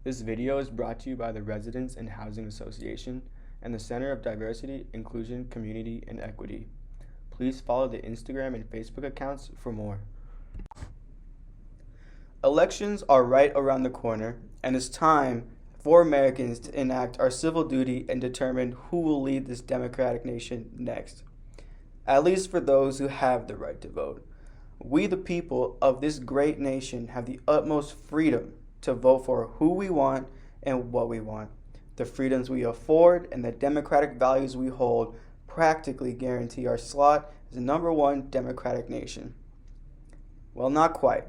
This video is brought to you by the Residents and Housing Association and the Center of Diversity, Inclusion, Community, and Equity. Please follow the Instagram and Facebook accounts for more. Elections are right around the corner, and it's time for Americans to enact our civil duty and determine who will lead this democratic nation next. At least for those who have the right to vote. We, the people of this great nation, have the utmost freedom to vote for who we want and what we want. The freedoms we afford and the democratic values we hold practically guarantee our slot as the #1 democratic nation. Well, not quite.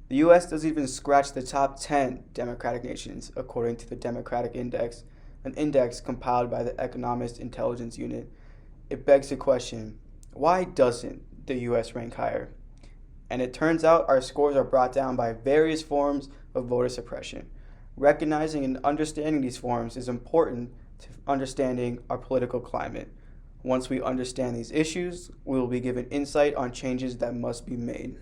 The U.S. doesn't even scratch the top 10 democratic nations, according to the Democratic Index, an index compiled by the Economist Intelligence Unit. It begs the question, why doesn't the U.S. rank higher? And it turns out our scores are brought down by various forms of voter suppression. Recognizing and understanding these forms is important to understanding our political climate. Once we understand these issues, we will be given insight on changes that must be made.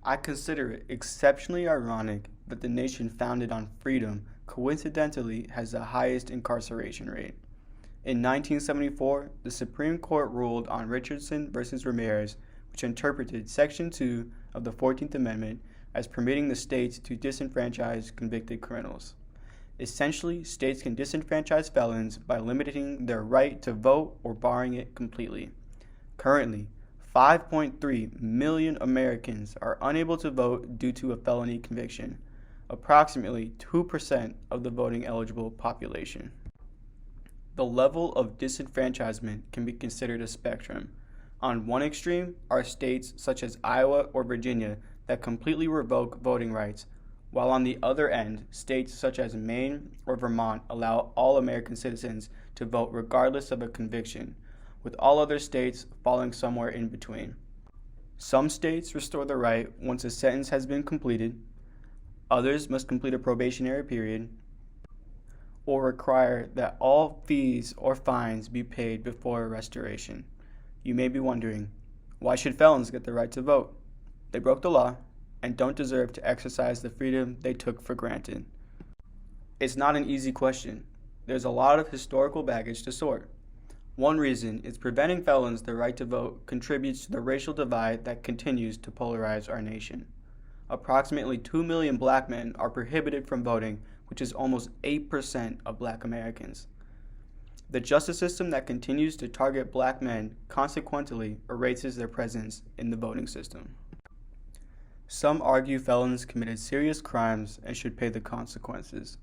I consider it exceptionally ironic that the nation founded on freedom coincidentally has the highest incarceration rate. In 1974, the Supreme Court ruled on Richardson versus Ramirez, which interpreted Section 2 of the 14th Amendment as permitting the states to disenfranchise convicted criminals. Essentially, states can disenfranchise felons by limiting their right to vote or barring it completely. Currently, 5.3 million Americans are unable to vote due to a felony conviction, approximately 2% of the voting eligible population. The level of disenfranchisement can be considered a spectrum. On one extreme are states such as Iowa or Virginia that completely revoke voting rights, while on the other end, states such as Maine or Vermont allow all American citizens to vote regardless of a conviction, with all other states falling somewhere in between. Some states restore the right once a sentence has been completed, others must complete a probationary period, or require that all fees or fines be paid before restoration. You may be wondering, why should felons get the right to vote? They broke the law and don't deserve to exercise the freedom they took for granted. It's not an easy question. There's a lot of historical baggage to sort. One reason is preventing felons the right to vote contributes to the racial divide that continues to polarize our nation. Approximately 2 million black men are prohibited from voting, which is almost 8% of black Americans. The justice system that continues to target black men consequently erases their presence in the voting system. Some argue felons committed serious crimes and should pay the consequences.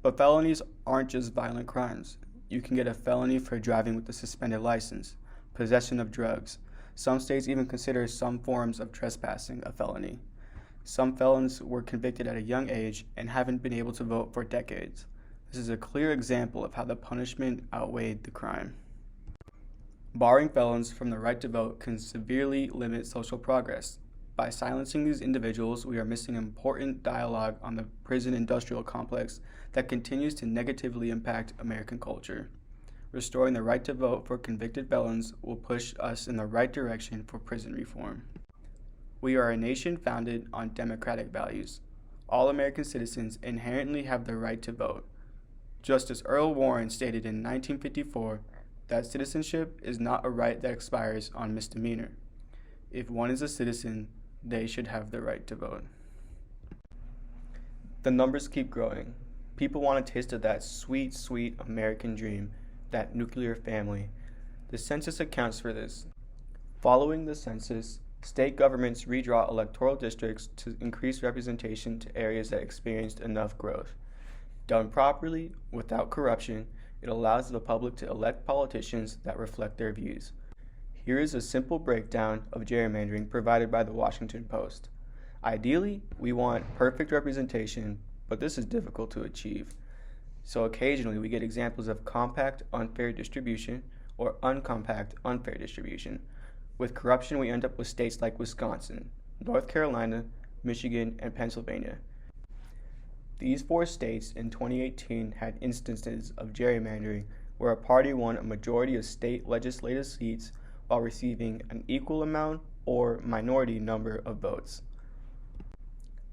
But felonies aren't just violent crimes. You can get a felony for driving with a suspended license, possession of drugs. Some states even consider some forms of trespassing a felony. Some felons were convicted at a young age and haven't been able to vote for decades. This is a clear example of how the punishment outweighed the crime. Barring felons from the right to vote can severely limit social progress. By silencing these individuals, we are missing important dialogue on the prison industrial complex that continues to negatively impact American culture. Restoring the right to vote for convicted felons will push us in the right direction for prison reform. We are a nation founded on democratic values. All American citizens inherently have the right to vote. Justice Earl Warren stated in 1954 that citizenship is not a right that expires on misdemeanor. If one is a citizen, they should have the right to vote. The numbers keep growing. People want a taste of that sweet, sweet American dream, that nuclear family. The census accounts for this. Following the census, state governments redraw electoral districts to increase representation to areas that experienced enough growth. Done properly, without corruption, it allows the public to elect politicians that reflect their views. Here is a simple breakdown of gerrymandering provided by the Washington Post. Ideally, we want perfect representation, but this is difficult to achieve. So occasionally we get examples of compact unfair distribution or uncompact unfair distribution. With corruption, we end up with states like Wisconsin, North Carolina, Michigan, and Pennsylvania. These 4 states in 2018 had instances of gerrymandering where a party won a majority of state legislative seats while receiving an equal amount or minority number of votes.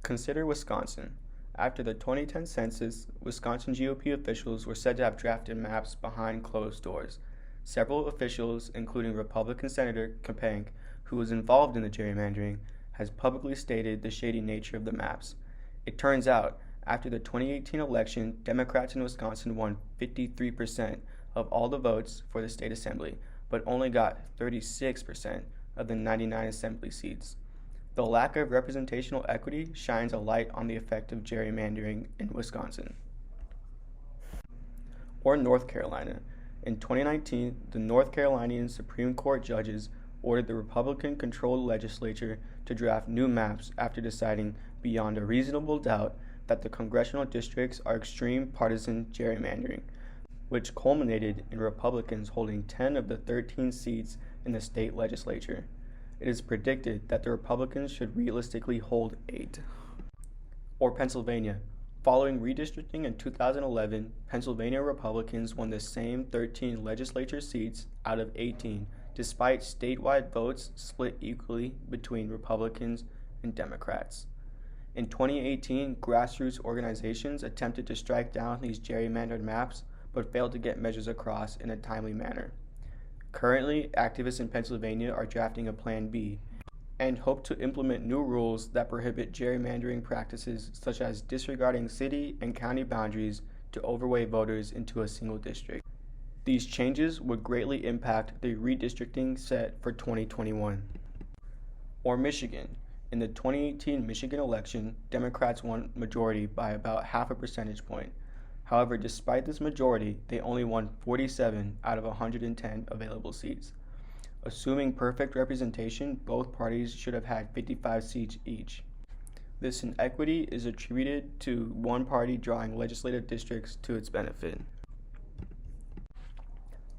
Consider Wisconsin. After the 2010 census, Wisconsin GOP officials were said to have drafted maps behind closed doors. Several officials, including Republican Senator Kapank, who was involved in the gerrymandering, has publicly stated the shady nature of the maps. It turns out, after the 2018 election, Democrats in Wisconsin won 53% of all the votes for the state assembly, but only got 36% of the 99 assembly seats. The lack of representational equity shines a light on the effect of gerrymandering in Wisconsin. Or North Carolina. In 2019, the North Carolinian Supreme Court judges ordered the Republican-controlled legislature to draft new maps after deciding beyond a reasonable doubt that the congressional districts are extreme partisan gerrymandering, which culminated in Republicans holding 10 of the 13 seats in the state legislature. It is predicted that the Republicans should realistically hold 8. Or Pennsylvania. Following redistricting in 2011, Pennsylvania Republicans won the same 13 legislature seats out of 18, despite statewide votes split equally between Republicans and Democrats. In 2018, grassroots organizations attempted to strike down these gerrymandered maps, but failed to get measures across in a timely manner. Currently, activists in Pennsylvania are drafting a Plan B and hope to implement new rules that prohibit gerrymandering practices such as disregarding city and county boundaries to overweigh voters into a single district. These changes would greatly impact the redistricting set for 2021. Or Michigan. In the 2018 Michigan election, Democrats won majority by about half a percentage point. However, despite this majority, they only won 47 out of 110 available seats. Assuming perfect representation, both parties should have had 55 seats each. This inequity is attributed to one party drawing legislative districts to its benefit.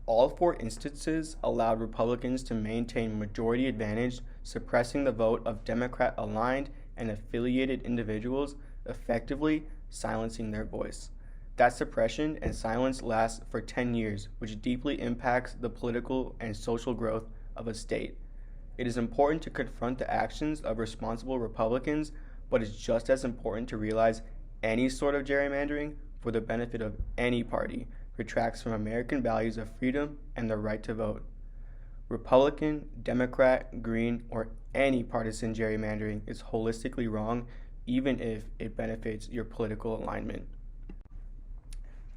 All 4 instances allowed Republicans to maintain majority advantage, suppressing the vote of Democrat-aligned and affiliated individuals, effectively silencing their voice. That suppression and silence lasts for 10 years, which deeply impacts the political and social growth of a state. It is important to confront the actions of responsible Republicans, but it's just as important to realize any sort of gerrymandering, for the benefit of any party, retracts from American values of freedom and the right to vote. Republican, Democrat, Green, or any partisan gerrymandering is holistically wrong, even if it benefits your political alignment.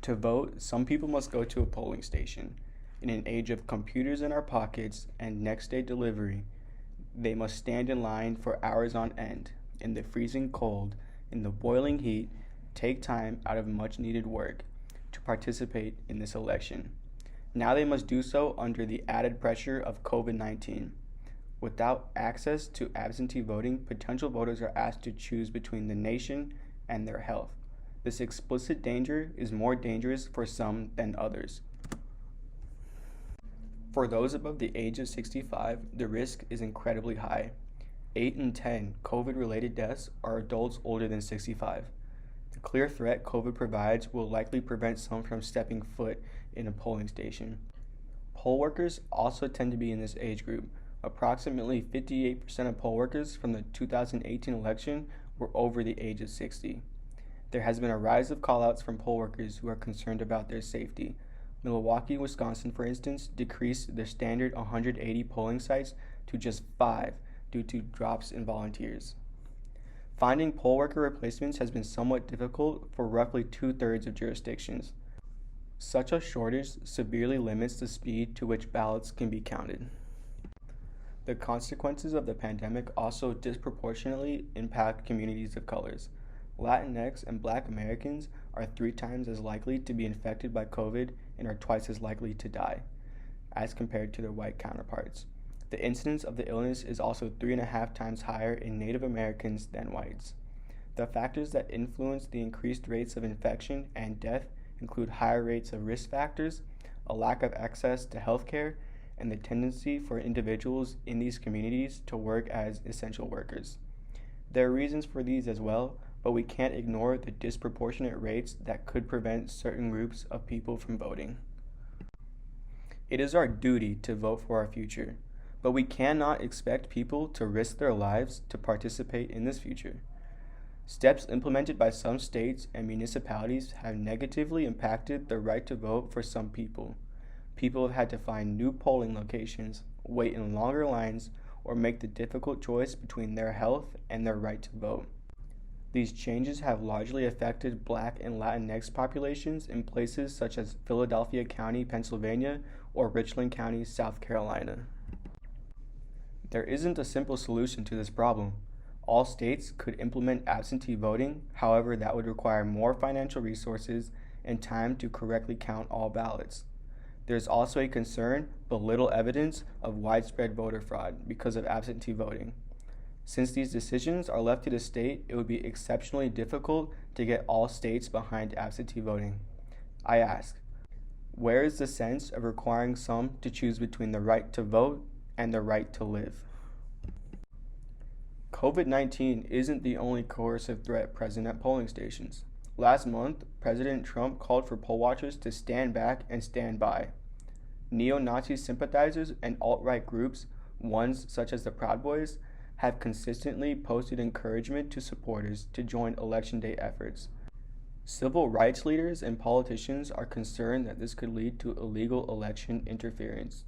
To vote, some people must go to a polling station. In an age of computers in our pockets and next-day delivery, they must stand in line for hours on end, in the freezing cold, in the boiling heat, take time out of much-needed work to participate in this election. Now they must do so under the added pressure of COVID-19. Without access to absentee voting, potential voters are asked to choose between the nation and their health. This explicit danger is more dangerous for some than others. For those above the age of 65, the risk is incredibly high. 8 in 10 COVID-related deaths are adults older than 65. The clear threat COVID provides will likely prevent some from stepping foot in a polling station. Poll workers also tend to be in this age group. Approximately 58% of poll workers from the 2018 election were over the age of 60. There has been a rise of callouts from poll workers who are concerned about their safety. Milwaukee, Wisconsin, for instance, decreased their standard 180 polling sites to just 5 due to drops in volunteers. Finding poll worker replacements has been somewhat difficult for roughly 2/3 of jurisdictions. Such a shortage severely limits the speed to which ballots can be counted. The consequences of the pandemic also disproportionately impact communities of colors. Latinx and Black Americans are 3 times as likely to be infected by COVID and are twice as likely to die, as compared to their white counterparts. The incidence of the illness is also 3.5 times higher in Native Americans than whites. The factors that influence the increased rates of infection and death include higher rates of risk factors, a lack of access to health care, and the tendency for individuals in these communities to work as essential workers. There are reasons for these as well, but we can't ignore the disproportionate rates that could prevent certain groups of people from voting. It is our duty to vote for our future, but we cannot expect people to risk their lives to participate in this future. Steps implemented by some states and municipalities have negatively impacted the right to vote for some people. People have had to find new polling locations, wait in longer lines, or make the difficult choice between their health and their right to vote. These changes have largely affected Black and Latinx populations in places such as Philadelphia County, Pennsylvania, or Richland County, South Carolina. There isn't a simple solution to this problem. All states could implement absentee voting, however, that would require more financial resources and time to correctly count all ballots. There's also a concern, but little evidence, of widespread voter fraud because of absentee voting. Since these decisions are left to the state, it would be exceptionally difficult to get all states behind absentee voting. I ask, where is the sense of requiring some to choose between the right to vote and the right to live? COVID-19 isn't the only coercive threat present at polling stations. Last month, President Trump called for poll watchers to stand back and stand by. Neo-Nazi sympathizers and alt-right groups, ones such as the Proud Boys, have consistently posted encouragement to supporters to join election day efforts. Civil rights leaders and politicians are concerned that this could lead to illegal election interference.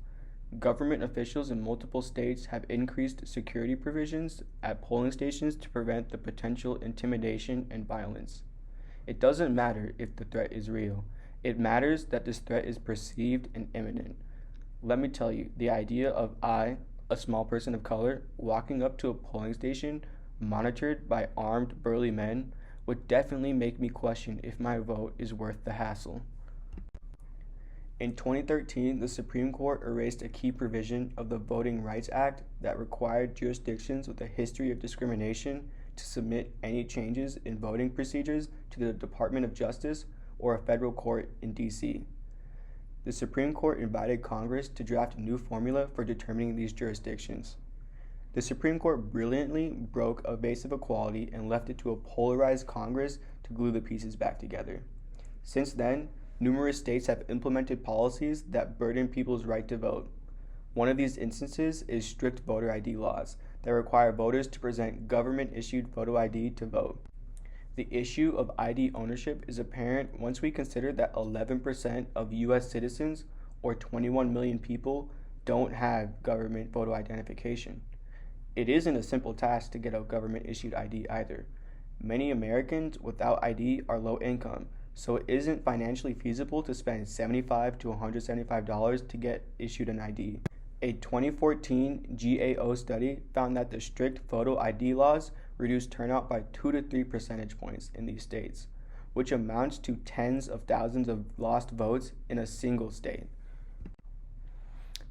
Government officials in multiple states have increased security provisions at polling stations to prevent the potential intimidation and violence. It doesn't matter if the threat is real. It matters that this threat is perceived and imminent. Let me tell you, the idea of a small person of color, walking up to a polling station monitored by armed, burly men would definitely make me question if my vote is worth the hassle. In 2013, the Supreme Court erased a key provision of the Voting Rights Act that required jurisdictions with a history of discrimination to submit any changes in voting procedures to the Department of Justice or a federal court in D.C. The Supreme Court invited Congress to draft a new formula for determining these jurisdictions. The Supreme Court brilliantly broke evasive equality and left it to a polarized Congress to glue the pieces back together. Since then, numerous states have implemented policies that burden people's right to vote. One of these instances is strict voter ID laws that require voters to present government-issued photo ID to vote. The issue of ID ownership is apparent once we consider that 11% of U.S. citizens, or 21 million people, don't have government photo identification. It isn't a simple task to get a government-issued ID either. Many Americans without ID are low income, so it isn't financially feasible to spend $75 to $175 to get issued an ID. A 2014 GAO study found that the strict photo ID laws reduced turnout by 2 to 3 percentage points in these states, which amounts to tens of thousands of lost votes in a single state.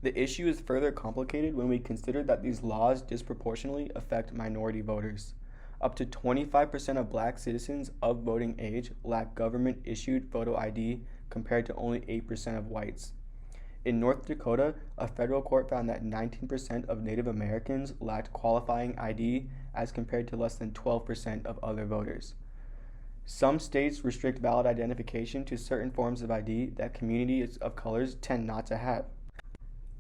The issue is further complicated when we consider that these laws disproportionately affect minority voters. Up to 25% of Black citizens of voting age lack government-issued photo ID compared to only 8% of whites. In North Dakota, a federal court found that 19% of Native Americans lacked qualifying ID as compared to less than 12% of other voters. Some states restrict valid identification to certain forms of ID that communities of colors tend not to have,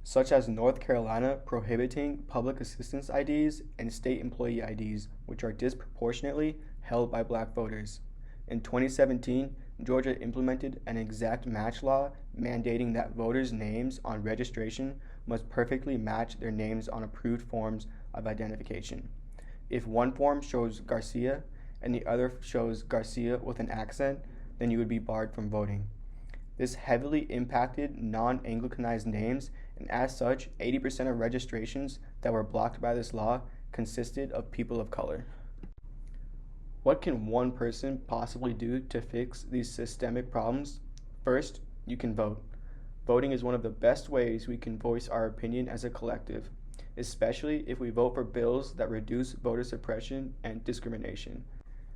such as North Carolina prohibiting public assistance IDs and state employee IDs, which are disproportionately held by Black voters. In 2017, Georgia implemented an exact match law mandating that voters' names on registration must perfectly match their names on approved forms of identification. If one form shows Garcia and the other shows Garcia with an accent, then you would be barred from voting. This heavily impacted non-Anglicanized names, and as such, 80% of registrations that were blocked by this law consisted of people of color. What can one person possibly do to fix these systemic problems? First, you can vote. Voting is one of the best ways we can voice our opinion as a collective, especially if we vote for bills that reduce voter suppression and discrimination.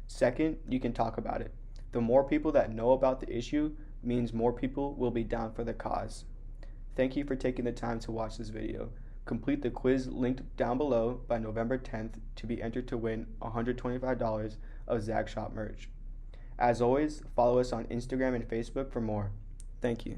Second, you can talk about it. The more people that know about the issue means more people will be down for the cause. Thank you for taking the time to watch this video. Complete the quiz linked down below by November 10th to be entered to win $125 of Zag Shop merch. As always, follow us on Instagram and Facebook for more. Thank you.